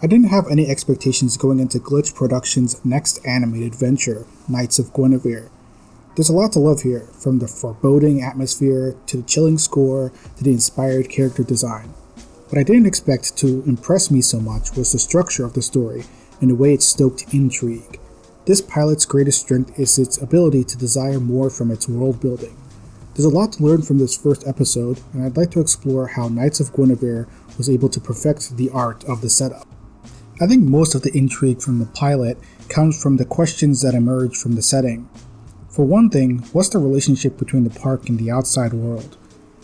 I didn't have any expectations going into Glitch Productions' next animated venture, Knights of Guinevere. There's a lot to love here, from the foreboding atmosphere, to the chilling score, to the inspired character design. What I didn't expect to impress me so much was the structure of the story and the way it stoked intrigue. This pilot's greatest strength is its ability to desire more from its world building. There's a lot to learn from this first episode, and I'd like to explore how Knights of Guinevere was able to perfect the art of the setup. I think most of the intrigue from the pilot comes from the questions that emerge from the setting. For one thing, what's the relationship between the park and the outside world?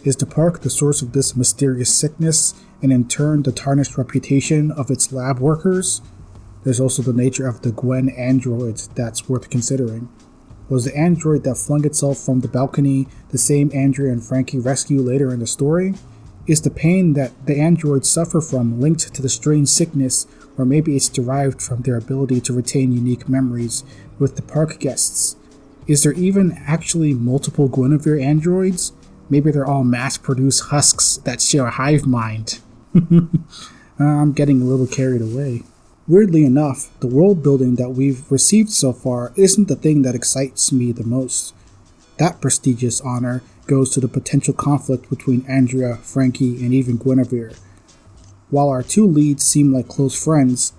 Is the park the source of this mysterious sickness, and in turn the tarnished reputation of its lab workers? There's also the nature of the Gwen androids that's worth considering. Was the android that flung itself from the balcony the same Andrea and Frankie rescue later in the story? Is the pain that the androids suffer from linked to the strange sickness, or maybe it's derived from their ability to retain unique memories with the park guests? Is there even actually multiple Guinevere androids? Maybe they're all mass-produced husks that share a hive mind. I'm getting a little carried away. Weirdly enough, the world building that we've received so far isn't the thing that excites me the most. That prestigious honor goes to the potential conflict between Andrea, Frankie, and even Guinevere. While our two leads seem like close friends,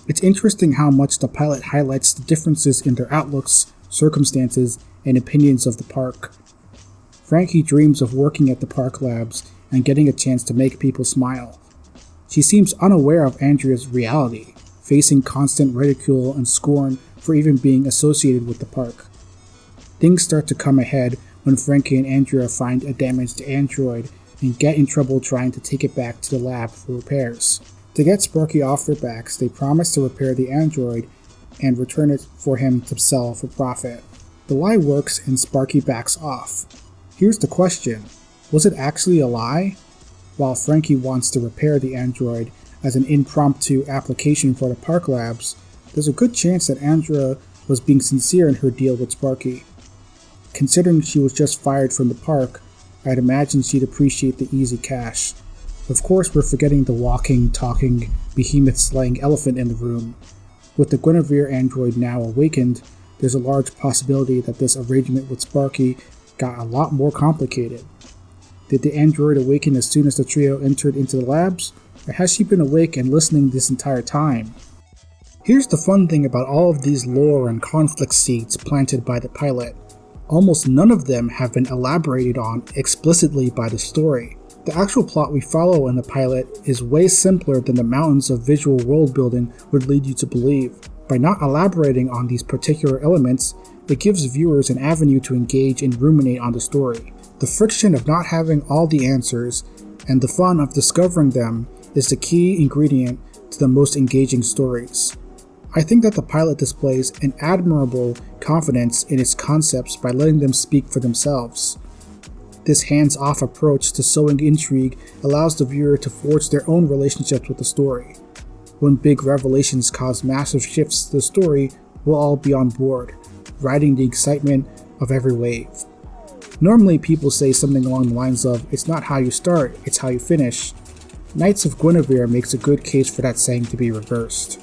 it's interesting how much the pilot highlights the differences in their outlooks, circumstances, and opinions of the park. Frankie dreams of working at the park labs and getting a chance to make people smile. She seems unaware of Andrea's reality, facing constant ridicule and scorn for even being associated with the park. Things start to come ahead when Frankie and Andrea find a damaged android and get in trouble trying to take it back to the lab for repairs. To get Sparky off their backs, they promise to repair the android and return it for him to sell for profit. The lie works and Sparky backs off. Here's the question: was it actually a lie? While Frankie wants to repair the android as an impromptu application for the park labs, there's a good chance that Andrea was being sincere in her deal with Sparky. Considering she was just fired from the park, I'd imagine she'd appreciate the easy cash. Of course, we're forgetting the walking, talking, behemoth-slaying elephant in the room. With the Guinevere android now awakened, there's a large possibility that this arrangement with Sparky got a lot more complicated. Did the android awaken as soon as the trio entered into the labs, or has she been awake and listening this entire time? Here's the fun thing about all of these lore and conflict seeds planted by the pilot. Almost none of them have been elaborated on explicitly by the story. The actual plot we follow in the pilot is way simpler than the mountains of visual world building would lead you to believe. By not elaborating on these particular elements, it gives viewers an avenue to engage and ruminate on the story. The friction of not having all the answers, and the fun of discovering them, is the key ingredient to the most engaging stories. I think that the pilot displays an admirable confidence in its concepts by letting them speak for themselves. This hands-off approach to sowing intrigue allows the viewer to forge their own relationships with the story. When big revelations cause massive shifts to the story, we'll all be on board, riding the excitement of every wave. Normally people say something along the lines of, "It's not how you start, it's how you finish." Knights of Guinevere makes a good case for that saying to be reversed.